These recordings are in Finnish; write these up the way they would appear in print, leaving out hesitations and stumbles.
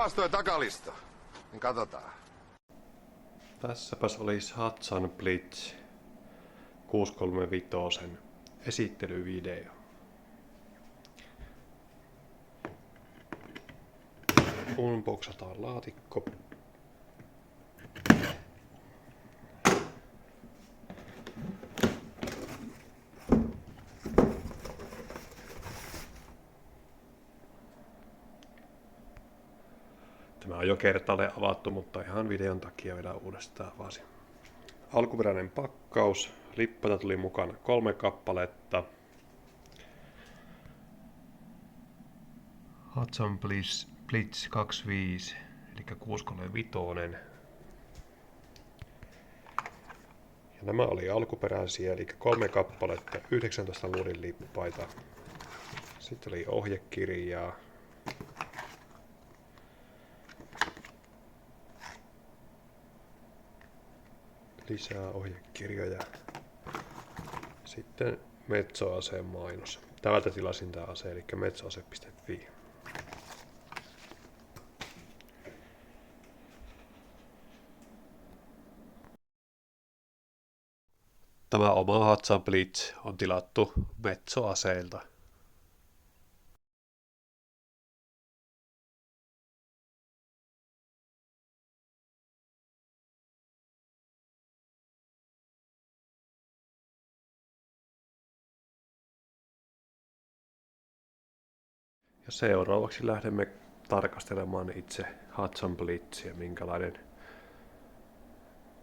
Avas toi takalista. Niin katsotaan. Tässäpäs olisi Hudson Blitz 635 esittelyvideo. Unboxataan laatikko. Tämä on jo kertaalleen avattu, mutta ihan videon takia vielä uudestaan avasin. Alkuperäinen pakkaus. Lippaita tuli mukana 3 kappaletta. Hudson Blitz 25, eli 635. Ja nämä oli alkuperäisiä, eli 3 kappaletta, 19 luudin lippaita. Sitten oli ohjekirjaa. Lisää ohjekirjoja. Sitten Metso-aseen mainos. Täältä tilasin tää ase, eli metsoase.fi. Tämä oma Hudson Blitz on tilattu Metso-aseilta. Ja seuraavaksi lähdemme tarkastelemaan itse Hudson Blitzia, minkälainen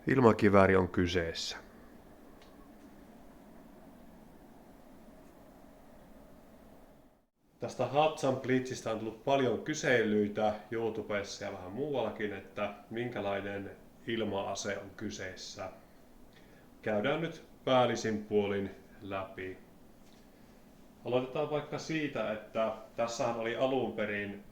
ilmakivääri on kyseessä. Tästä Hudson Blitzistä on tullut paljon kyselyitä YouTubessa ja vähän muuallakin, että minkälainen ilma-ase on kyseessä. Käydään nyt päällisin puolin läpi. Aloitetaan vaikka siitä, että tässähän oli alun perin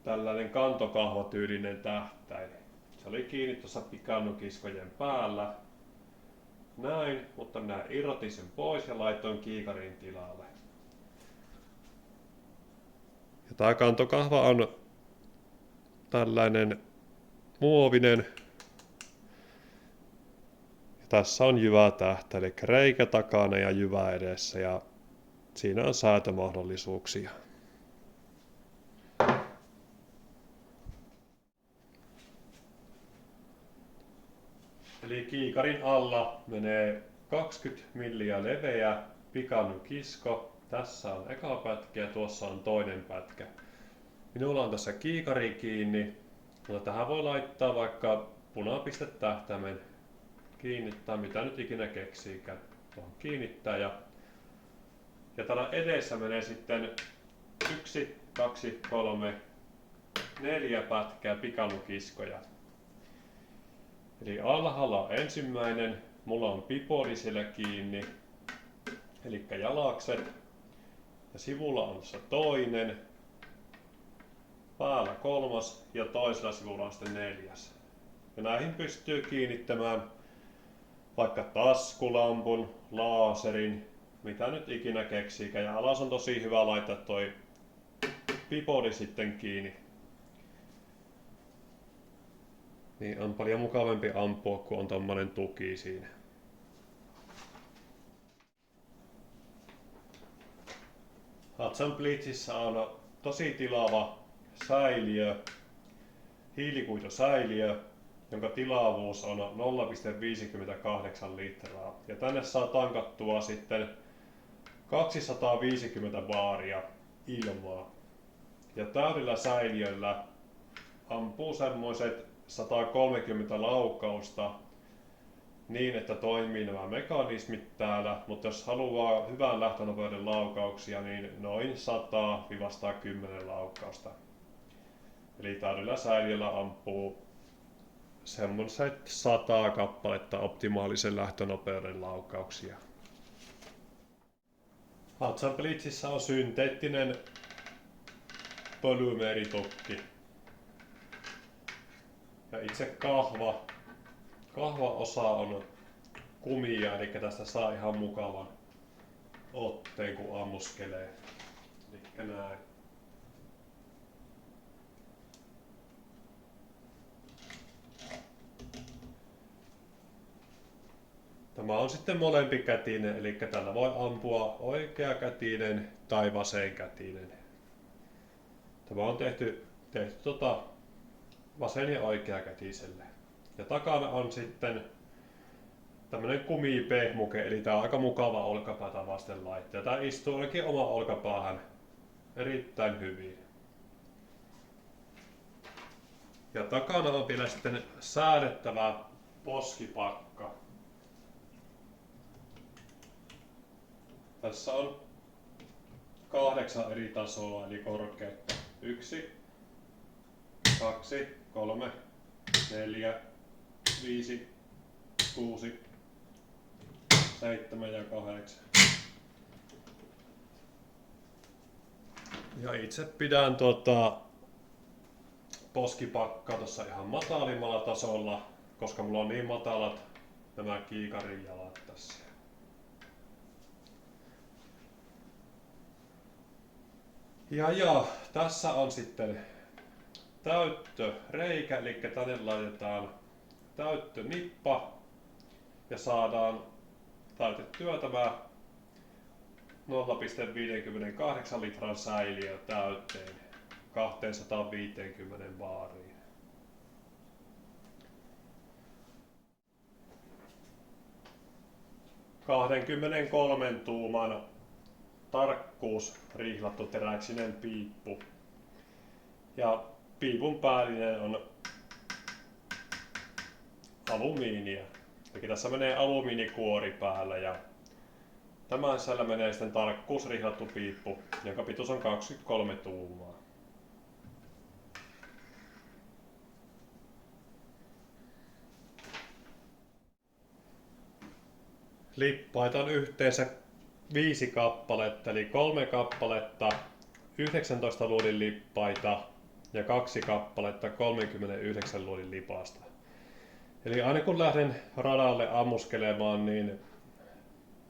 tällainen kantokahvatyylinen tähtäin. Se oli kiinni tuossa pikannukiskojen päällä. Näin, mutta minä irrotin sen pois ja laitoin kiikarin tilalle. Ja tämä kantokahva on tällainen muovinen. Ja tässä on jyvätähtä, eli reikä takana ja jyvä edessä, ja siinä on säätömahdollisuuksia. Eli kiikarin alla menee 20 milliä leveä pikannukisko. Tässä on eka pätkä ja tuossa on toinen pätkä. Minulla on tässä kiikari kiinni, mutta tähän voi laittaa vaikka punapistetähtäimen kiinnittää, mitä nyt ikinä keksiikään. Tuohon kiinnittää ja täällä edessä menee sitten 1, 2, 3, 4 pätkää pikalukiskoja. Eli alhaalla on ensimmäinen, mulla on pipoli siellä kiinni, eli jalakset. Ja sivulla on se toinen, päällä 3 ja toisella sivulla on sitten 4. Ja näihin pystyy kiinnittämään vaikka taskulampun, laaserin, mitä nyt ikinä keksiikään. Ja alas on tosi hyvä laittaa toi pipodi sitten kiinni. Niin on paljon mukavampi ampua, kun on tommonen tuki siinä. Hudson Blitzissä on tosi tilava säiliö, hiilikuitusäiliö, jonka tilavuus on 0,58 litraa. Ja tänne saa tankattua sitten 250 baaria ilmaa. Ja täydellä säiliöllä ampuu semmoiset 130 laukausta niin, että toimii nämä mekanismit täällä, mutta jos haluaa hyvän lähtönopeuden laukauksia, niin noin 100-110 laukausta. Eli täydellä säiliöllä ampuu semmoiset 100 kappaletta optimaalisen lähtönopeuden laukauksia. Hudson Blitzissä on synteettinen polymeeritukki. Ja itse kahvaosa on kumia, eli tästä saa ihan mukavan otteen kun ammuskelee. Eli näin. Tämä on sitten molempikätinen, eli tällä voi ampua oikeakätinen tai vasenkätinen. Tämä on tehty vasen- ja oikeakätiselle. Ja takana on sitten tämmönen kumipehmuke, eli tää on aika mukava olkapäätä vasten laittaa. Tää istuu oikein oma olkapäähän erittäin hyvin. Ja takana on vielä sitten säädettävä poskipakka. Tässä on 8 eri tasoa, eli korkeutta. 1, 2, 3, 4, 5, 6, 7 ja 8. Ja itse pidän poskipakkaa tuossa ihan matalimmalla tasolla, koska mulla on niin matalat nämä kiikarin jalat tässä. Ja tässä on sitten täyttöreikä, eli tänne laitetaan täyttönippa ja saadaan täytettyä tämä 0,58 litran säiliö täyteen 250 baariin. ...23 tuuman tarkkuus rihlattu teräksinen piippu. Ja piipun päällinen on alumiinia. Eli tässä menee alumiinikuori päällä ja tämän sisällä menee sitten tarkkuus rihlattu piippu, jonka pituus on 23 tuumaa. Lippaita on yhteensä 5 kappaletta, eli 3 kappaletta 19 luodin lippaita ja 2 kappaletta 39 luodin lipasta. Eli aina kun lähden radalle ammuskelemaan, niin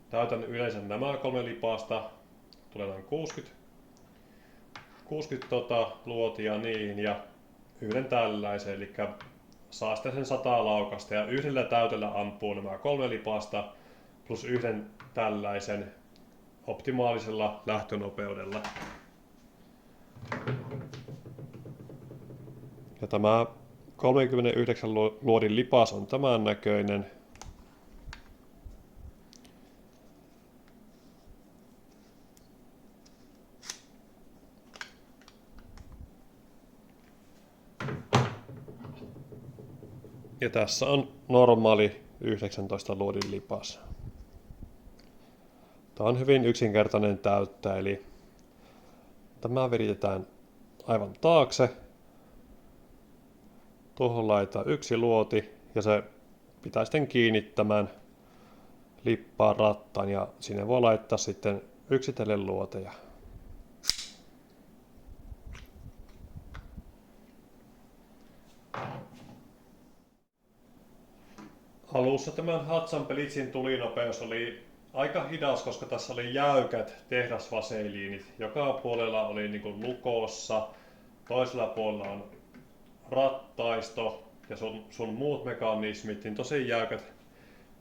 täytän yleensä nämä 3 lipasta, tulee noin 60 luotia niihin ja yhden tällaisen, eli saa sitten sen 100 laukasta ja yhdellä täytellä ampuu nämä 3 lipasta plus yhden tällaisen optimaalisella lähtönopeudella. Ja tämä 39 luodin lipas on tämän näköinen. Ja tässä on normaali 19 luodin lipas. Tämä on hyvin yksinkertainen täyttä, eli tämä viritetään aivan taakse. Tuohon laitetaan 1 luoti ja se pitää sitten kiinni tämän lippaan rattaan ja sinne voi laittaa sitten yksitellen luoteja. Alussa tämän Hudson Blitzin tulinopeus oli aika hidas, koska tässä oli jäykät tehdasvaseliinit. Joka puolella oli niin kuin lukossa, toisella puolella on rattaisto ja sun muut mekanismit, niin tosi jäykät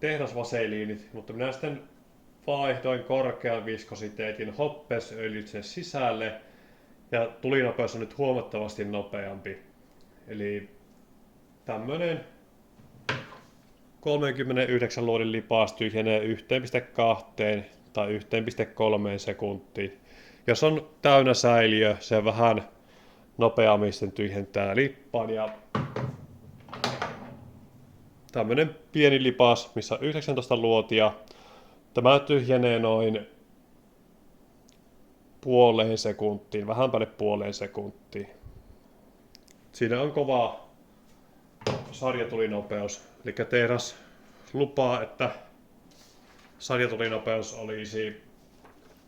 tehdasvaseliinit, mutta minä sitten vaihdoin korkean viskositeetin hoppesöljyt sen sisälle ja tulinopeus on nyt huomattavasti nopeampi. Eli tämmönen 39 luodin lipas tyhjenee 1,2 tai 1,3 sekuntiin. Jos on täynnä säiliö, se vähän nopeammin sitten tyhjentää lippaan. Ja tämmönen pieni lipas, missä on 19 luotia, tämä tyhjenee noin puoleen sekuntiin, vähän päälle puoleen sekuntiin. Siinä on kova sarjatulinopeus. Eli tehdas lupaa, että sarjatulinopeus olisi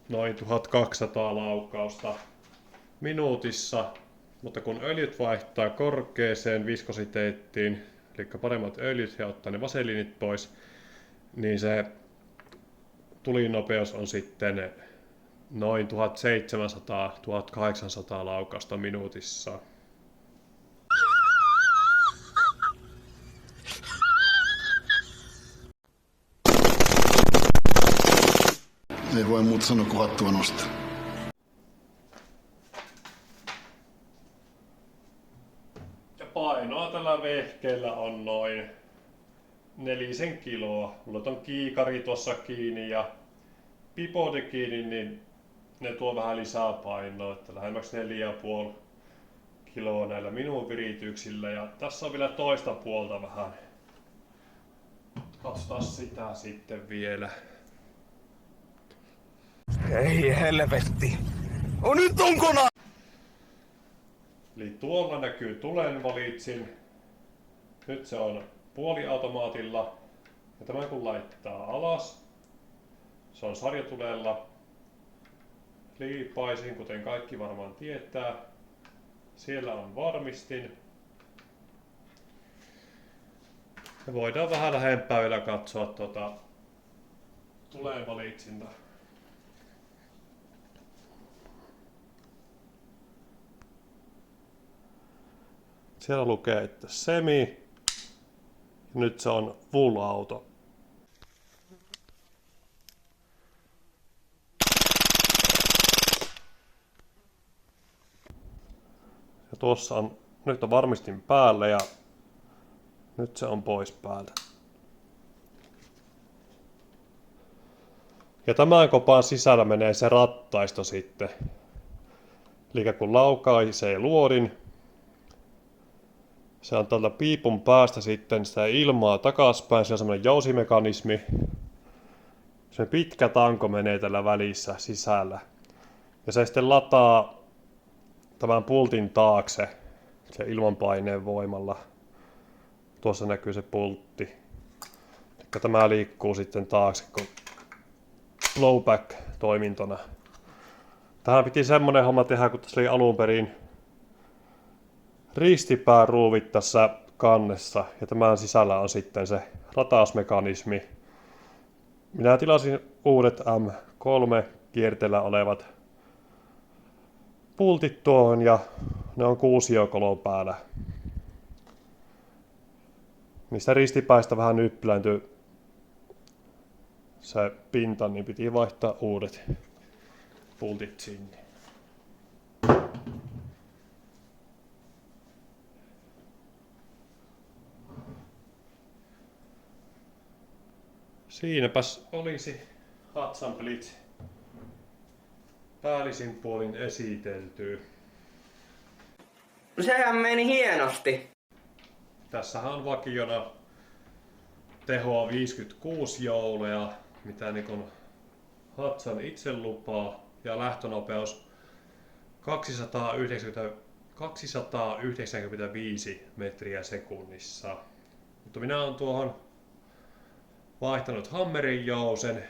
noin 1200 laukausta minuutissa, mutta kun öljyt vaihtaa korkeaseen viskositeettiin, eli paremmat öljyt ja ottaa ne vaseliinit pois, niin se tulinopeus on sitten noin 1700-1800 laukausta minuutissa. ei voi muuta sanoa kuin hattua nostaa. Ja painoa tällä vehkeellä on noin 4 kiloa. Mulla on kiikari tuossa kiinni ja pipodi kiinni, niin ne tuo vähän lisää painoa, että lähemmäksi 4,5 kiloa näillä minun virityksillä. Ja tässä on vielä toista puolta vähän. Katsotaan sitä sitten vielä. Ei helvetti. Nyt on kona! Eli tuolla näkyy tulenvalitsin. Nyt se on puoliautomaatilla. Ja tämä kun laittaa alas, se on sarjatulella. Liipaisin, kuten kaikki varmaan tietää. Siellä on varmistin. Ja voidaan vähän lähempää vielä katsoa tulenvalitsinta. Siellä lukee, että semi. Ja nyt se on full auto. Ja tuossa on, nyt on varmistin päällä ja nyt se on pois päältä. Ja tämän kopan sisällä menee se rattaisto sitten. Eli kun laukaisee luodin, se on tältä piipun päästä sitten sitä ilmaa takaspäin, se on semmoinen jousimekanismi. Se pitkä tanko menee tällä välissä sisällä. Ja se sitten lataa tämän pultin taakse se ilmanpaineen voimalla. Tuossa näkyy se pultti. Eli tämä liikkuu sitten taakse kun blowback toimintona. Tähän piti semmonen homma tehdä, kun tässä oli alun perin ristipääruuvit tässä kannessa ja tämän sisällä on sitten se ratausmekanismi. Minä tilasin uudet M3 kierteellä olevat pultit tuohon ja ne on 6-kolon päällä. Niistä ristipäistä vähän nyppilääntyi se pinta, niin piti vaihtaa uudet pultit sinne. Siinäpäs olisi Hudson Blitz päällisin puolin esitelty. No sehän meni hienosti. Tässähän on vakiona tehoa 56 jouleja, mitä niin Hudson itse lupaa, ja lähtönopeus 295 metriä sekunnissa. Mutta minä olen tuohon vaihtanut hammerin jousen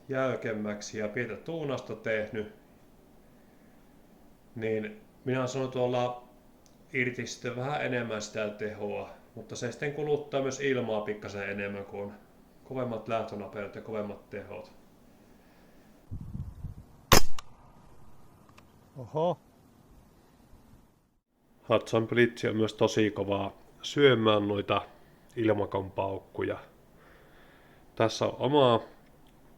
jäykemmäksi ja pientä tuunasta tehnyt, niin minä olen saanut tuolla irti sitten vähän enemmän sitä tehoa, mutta se sitten kuluttaa myös ilmaa pikkasen enemmän kuin on kovemmat lähtönopeudet ja kovemmat tehot. Oho. Hudson Blitz on myös tosi kovaa syömään noita ilmakonpaukkuja. Tässä on oma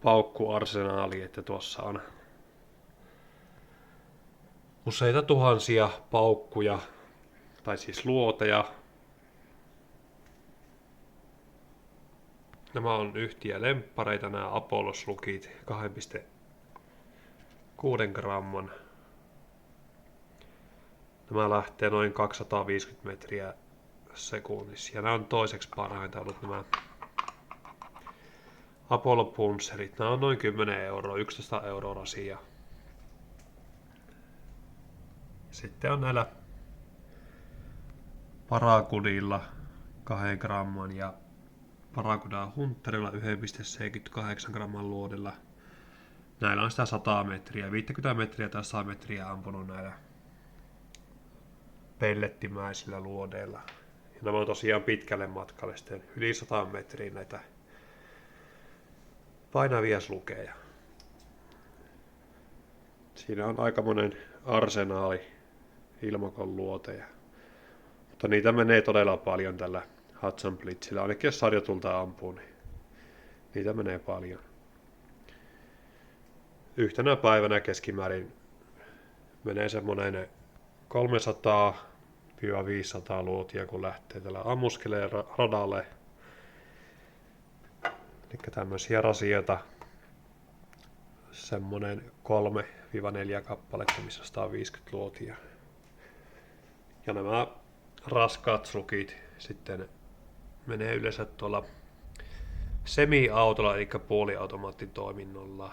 paukkuarsenaali, että tuossa on useita tuhansia paukkuja, tai siis luoteja. Nämä on yhtiä lemppareita, nämä Apollos-lukit 2,6 gramman. Nämä lähtee noin 250 metriä sekunnissa ja nämä on toiseksi parhaita ollut nämä Apollo-punsserit. Nämä on noin 10 euroa, 11 euroa rasia. Sitten on näillä Paracudilla 2 gramman ja Paracuda Hunterilla 1,78 gramman luodilla. Näillä on sitä 100 metriä, 50 metriä tai 100 metriä ampunut näillä pellettimäisillä luodeilla. Ja nämä on tosiaan pitkälle matkalle sitten yli 100 metriä näitä painavia slukeja. Siinä on aikamoinen arsenaali ilmakon luoteja. Mutta niitä menee todella paljon tällä Hudson Blitzillä. Ainakin jos sarjatulta ampuu, niin niitä menee paljon. yhtenä päivänä keskimäärin menee semmonen 300-500 luotia, kun lähtee tällä ammuskelee radalle. Eli tämmöisiä rasioita, semmonen 3-4 kappaletta, missä 150 luotia. Ja nämä raskaat slukit sitten menee yleensä tuolla semi-autolla, eli puoliautomaattitoiminnolla.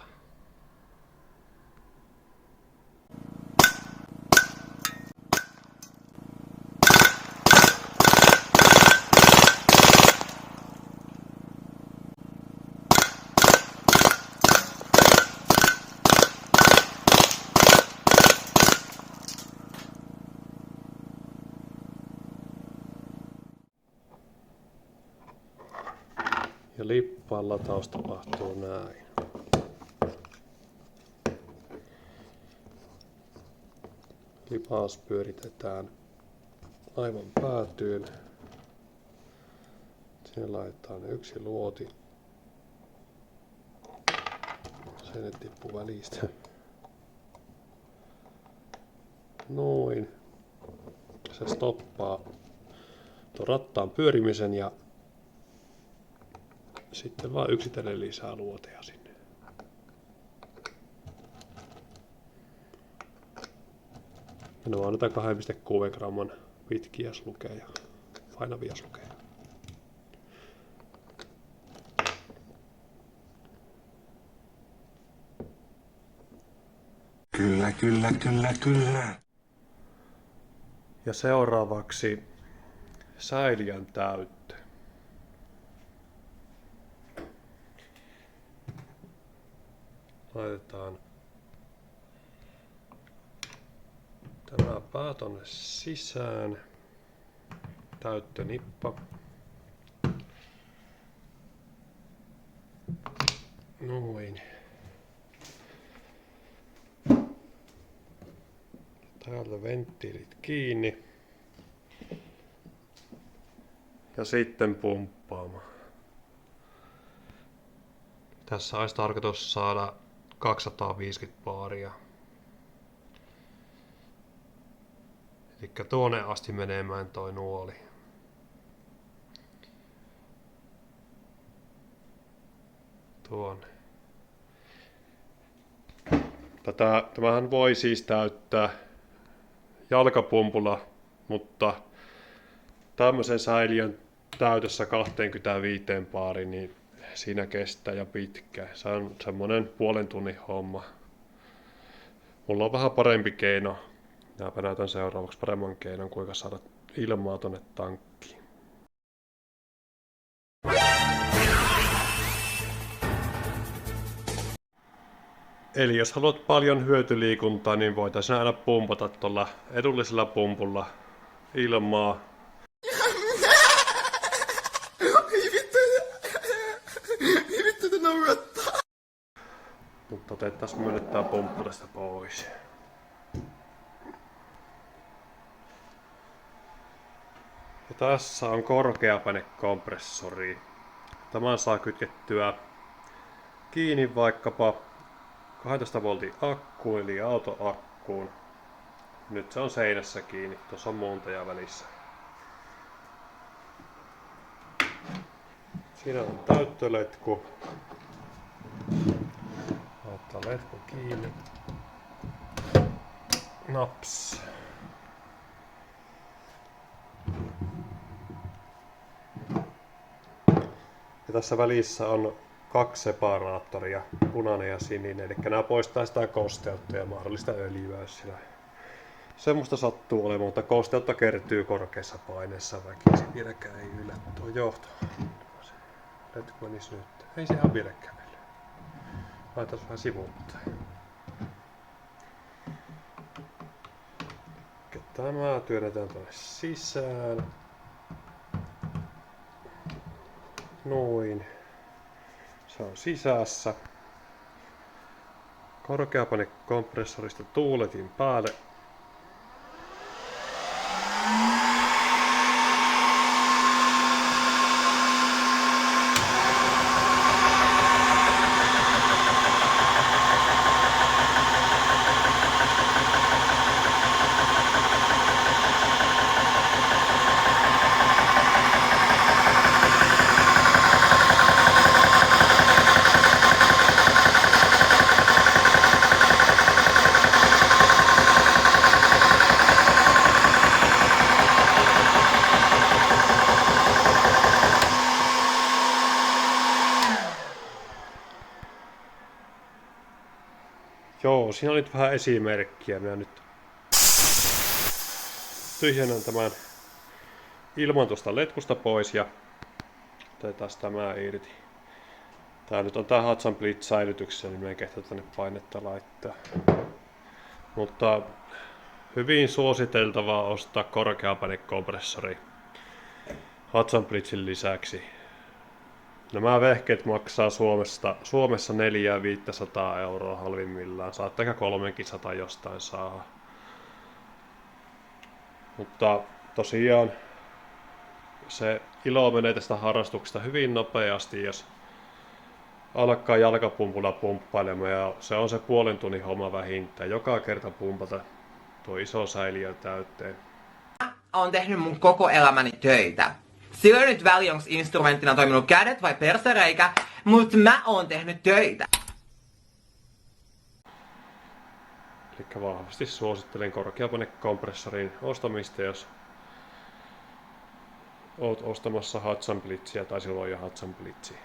Ja lippaan lataus tapahtuu näin. Lipaus pyöritetään aivan päätyyn. Sinne laitetaan yksi luoti. Se nyt tippuu välistä. Noin. Se stoppaa tuon rattaan pyörimisen ja sitten vaan yksitellen lisää luoteja sinne. Ja ne on näitä 2,6 gramman pitkiä slukeja, painavia slukeja. Kyllä, kyllä, kyllä, kyllä. Ja seuraavaksi säiliön täyttö. Laitetaan tämä pää tonne sisään. Täyttönippa. Noin. Täältä venttiilit kiinni. Ja sitten pumppaamaan. Tässä olisi tarkoitus saada 250 baaria. Eli tuonne asti menemään toi nuoli. Tuonne. Tämähän voi siis täyttää jalkapumpulla, mutta tämmöisen säiliön täytössä 25 baariin, niin siinä kestää ja pitkään. Se on semmonen puolen tunnin homma. Mulla on vähän parempi keino. Minäpä näytän seuraavaksi paremman keinon, kuinka saada ilmaa tonne tankkiin. Eli jos haluat paljon hyötyliikuntaa, niin voitaisiin aina pumpata tuolla edullisella pumpulla ilmaa. Mutta otettaisiin myönnä tää pumppu tästä pois. Ja tässä on korkeapainekompressori. Tämän saa kytkettyä kiinni vaikkapa 12 voltin akkuun eli autoakkuun. Nyt se on seinässä kiinni, tuossa on muuntaja välissä. Siinä on täyttöletku. Laittaa letku kiinni. Naps. Ja tässä välissä on 2 separaattoria, punainen ja sininen, eli nämä poistaa sitä kosteutta ja mahdollista öljyä, jos siellä semmoista sattuu olemaan, mutta kosteutta kertyy korkeassa paineessa, vaikka se vieläkään ei yllä tuo johto. Letku menisi nyt. Ei se ihan vieläkään meille. Laitaisi vähän sivuuttaa. Tämä työnnetään tuonne sisään. Noin. Se on sisässä. Korkeapaine-kompressorista tuuletin päälle. Joo, siinä oli vähän esimerkkiä. Minä nyt tyhjennän tämän ilman tuosta letkusta pois ja otetaan tämä irti. Tää nyt on tää Hudson Blitz säilytyksessä, niin minä en kehtaa tänne painetta laittaa. Mutta hyvin suositeltavaa ostaa korkeapainekompressori Hudson Blitzin lisäksi. Nämä vehkeet maksaa Suomessa 400-500 euroa halvimmillaan. Saattaa ehkä 300 jostain saada. Mutta tosiaan se ilo menee tästä harrastuksesta hyvin nopeasti, jos alkaa jalkapumpulla pumppailemaan, ja se on se puolen tunnin homma vähintään. Joka kerta pumpata tuo iso säiliö täyteen. Olen tehnyt mun koko elämäni töitä. Sillä nyt väliä, onks instrumenttina toiminut kädet vai persereikä, mutta mä oon tehnyt töitä. Eli vahvasti suosittelen korkeapainekompressorin ostamista, jos oot ostamassa Hudson Blitzia tai silloin jo Hudson Blitzia.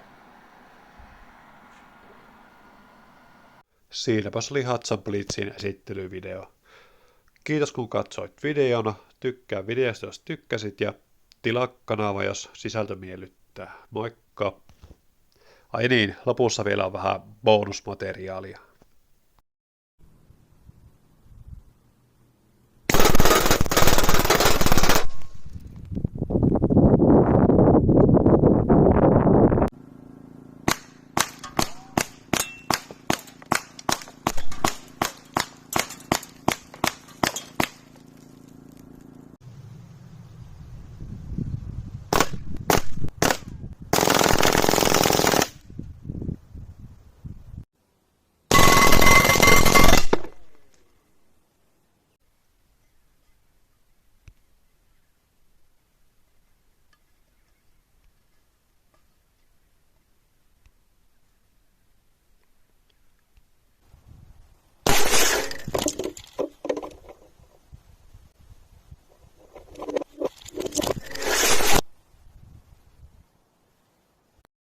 Siinäpäs oli Hudson Blitzin esittelyvideo. Kiitos kun katsoit videona, tykkää videosta jos tykkäsit ja tilaa kanava jos sisältö miellyttää. Moikka! Ai niin, lopussa vielä on vähän bonusmateriaalia.